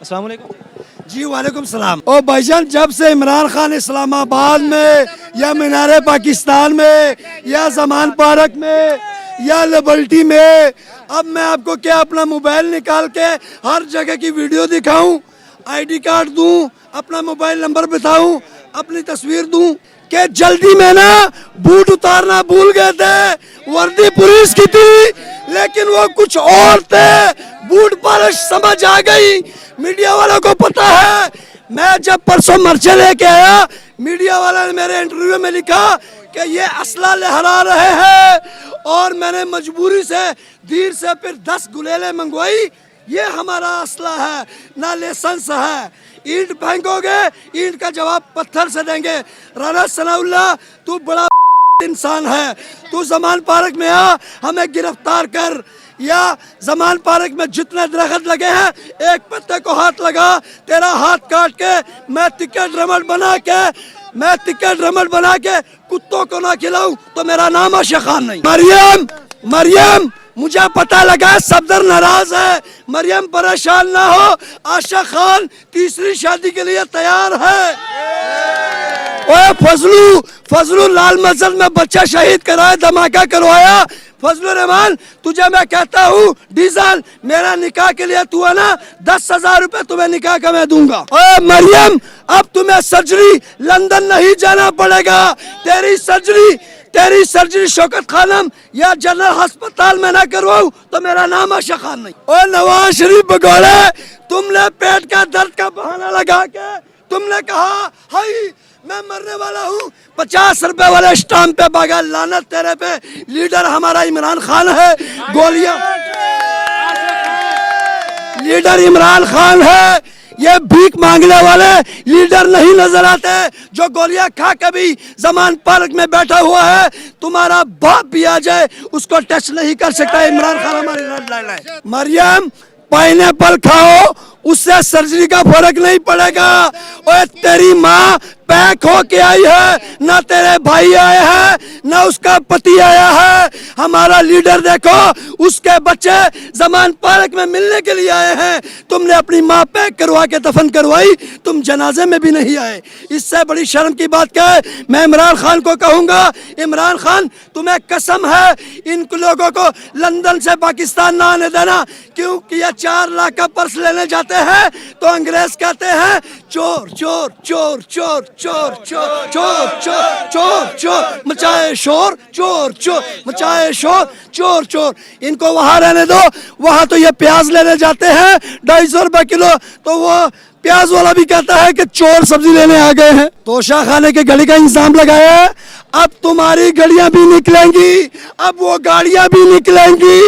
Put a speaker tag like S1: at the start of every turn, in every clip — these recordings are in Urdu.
S1: السلام علیکم
S2: جی وعلیکم السلام. او بھائی جان، جب سے عمران خان اسلام آباد میں یا مینار پاکستان میں یا زمان پارک میں یا لبرٹی میں، اب میں آپ کو کیا اپنا موبائل نکال کے ہر جگہ کی ویڈیو دکھاؤں، آئی ڈی کارڈ دوں، اپنا موبائل نمبر بتاؤں، اپنی تصویر دوں کہ جلدی میں نا بوٹ اتارنا بھول گئے تھے. وردی پولیس کی تھی لیکن وہ کچھ اور تھے. بوٹ پالش سمجھ آ گئی. میڈیا والوں کو پتا ہے. میں جب پرسوں مرچے لے کے آیا، میڈیا والا نے میرے انٹرویو میں لکھا کہ یہ اسلحہ لہرا رہے ہیں، اور میں نے مجبوری سے دیر سے پھر 10 گلیلیں منگوائی. یہ ہمارا اسلحہ ہے، نہ لائسنس ہے. اینٹ پھینکو گے، اینٹ کا جواب پتھر سے دیں گے. رانا ثناء اللہ، تو بڑا انسان ہے. تو زمان پارک میں آ، ہمیں گرفتار کر، یا زمان پارک میں جتنے درخت لگے ہیں ایک پتے کو ہاتھ لگا، تیرا ہاتھ کاٹ کے میں ٹکٹ رمٹ بنا کے کتوں کو نہ کھلاؤں تو میرا نام عاشق خان نہیں. مریم مجھے پتا لگا صفدر ناراض ہے. مریم پریشان نہ ہو، عاشق خان تیسری شادی کے لیے تیار ہے. اوے فضلو لال مسجد میں بچہ شہید کرایا، دھماکہ کروایا. فضل الرحمان، تجھے میں کہتا ہوں ڈیزل، میرا نکاح کے لیے تو ہے نا 10,000 روپے تمہیں نکاح کا میں دوں گا. اوے مریم، اب تمہیں سرجری لندن نہیں جانا پڑے گا. تیری سرجری شوکت خانم یا جنرل ہسپتال میں نہ کرواؤں تو میرا نام عاشق خان نہیں. اوے نواز شریف بگوڑے، تم نے پیٹ کا درد کا بہانہ لگا کے تم نے کہا ہائی میں مرنے والا ہوں، 50 روپے والے اسٹامپ پہ بھاگا. لعنت تیرے پہ. لیڈر ہمارا عمران خان ہے. گولیاں لیڈر عمران خان ہے. یہ بھیک مانگنے والے لیڈر نہیں نظر آتے جو گولیاں کھا کے بھی زمان پارک میں بیٹھا ہوا ہے. تمہارا باپ بھی آ جائے اس کو ٹچ نہیں کر سکتا. عمران خان ہماری. مریم، پائنیپل کھاؤ، اس سے سرجری کا فرق نہیں پڑے گا. اوے تیری ماں پیک ہو کے آئی ہے، نہ تیرے بھائی آئے ہیں نہ اس کا پتی آیا ہے. ہمارا لیڈر دیکھو، اس کے بچے زمان پارک میں ملنے کے لیے آئے ہیں. تم نے اپنی ماں پیک کروا کے دفن کروائی، تم جنازے میں بھی نہیں آئے. اس سے بڑی شرم کی بات کیا ہے؟ میں عمران خان کو کہوں گا، عمران خان تمہیں قسم ہے ان لوگوں کو لندن سے پاکستان نہ آنے دینا، کیونکہ یہ 4 لاکھ کا پرس لینے جاتے ہیں تو انگریز کہتے ہیں چور چور چور چور چور چور چور چور چور چور مچائے شور، چور چور مچائے شور، چور چور. ان کو وہاں رہنے دو. وہاں تو یہ پیاز لینے جاتے ہیں 250 روپے کلو، تو وہ پیاز والا بھی کہتا ہے کہ چور سبزی لینے آ گئے ہیں. توشہ خانے کی گلی کا انتظام لگایا ہے. اب تمہاری گڑیاں بھی نکلیں گی، اب وہ گاڑیاں بھی نکلیں گی.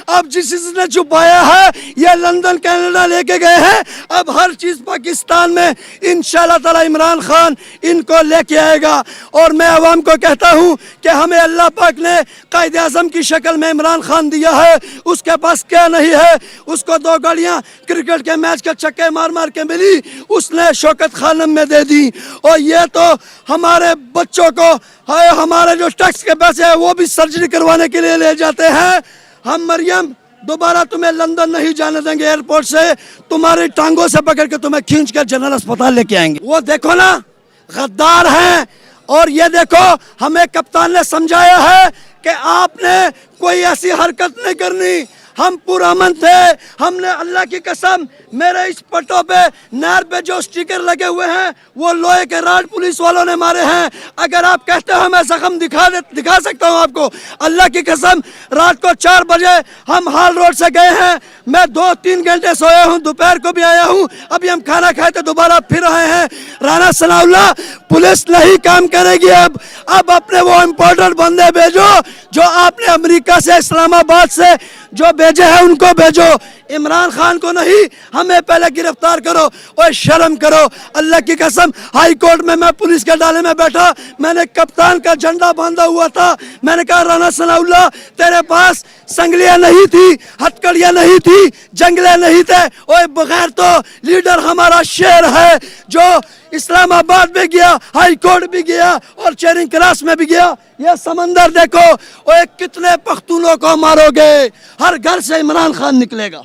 S2: اب جس نے چھپایا ہے یہ لندن کینیڈا لے کے گئے ہیں. اب ہر چیز پاکستان میں انشاءاللہ تعالی عمران خان ان کو لے کے آئے گا. اور میں عوام کو کہتا ہوں کہ ہمیں اللہ پاک نے قائد اعظم کی شکل میں عمران خان دیا ہے. اس کے پاس کیا نہیں ہے؟ اس کو 2 گاڑیاں کرکٹ کے میچ کے چھکے مار مار کے ملی، اس نے شوکت خانم میں دے دی. اور یہ تو ہمارے بچوں کو ہمارے جو ٹیکس کے پیسے ہیں وہ بھی سرجری کروانے کے لیے لے جاتے ہیں. ہم مریم دوبارہ تمہیں لندن نہیں جانے دیں گے. ایئرپورٹ سے تمہاری ٹانگوں سے پکڑ کے تمہیں کھینچ کر جنرل ہسپتال لے کے آئیں گے. وہ دیکھو نا، غدار ہیں. اور یہ دیکھو، ہمیں کپتان نے سمجھایا ہے کہ آپ نے کوئی ایسی حرکت نہیں کرنی. ہم پرامن تھے. ہم نے اللہ کی قسم، میرے اس پٹوں پہ نہر پہ جو سٹیکر لگے ہوئے ہیں وہ لوہے کے راڈ پولیس والوں نے مارے ہیں. اگر آپ کہتے ہو میں زخم دکھا سکتا ہوں آپ کو. اللہ کی قسم، رات کو 4 بجے ہم ہال روڈ سے گئے ہیں. میں 2-3 گھنٹے سویا ہوں، دوپہر کو بھی آیا ہوں. ابھی ہم کھانا کھائے تو دوبارہ پھر آئے ہیں. رانا ثناء اللہ، پولیس نہیں کام کرے گی. اب اپنے وہ امپورٹنٹ بندے بھیجو جو آپ نے امریکہ سے، اسلام آباد سے جو بھیجے ہیں ان کو بھیجو. عمران خان کو نہیں، ہمیں پہلے گرفتار کرو. اور شرم کرو. اللہ کی قسم، ہائی کورٹ میں پولیس کے ڈالے میں بیٹھا، میں نے کپتان کا جھنڈا باندھا ہوا تھا. میں نے کہا رانا ثناء اللہ، تیرے پاس سنگلیاں نہیں تھی، ہتکڑیاں نہیں تھی، جنگلے نہیں تھے. اوے بغیر تو لیڈر ہمارا شیر ہے جو اسلام آباد بھی گیا، ہائی کورٹ بھی گیا اور چیرنگ کراس میں بھی گیا. یہ سمندر دیکھو. اوے کتنے پختونوں کو مارو گے؟ ہر گھر سے عمران خان نکلے گا.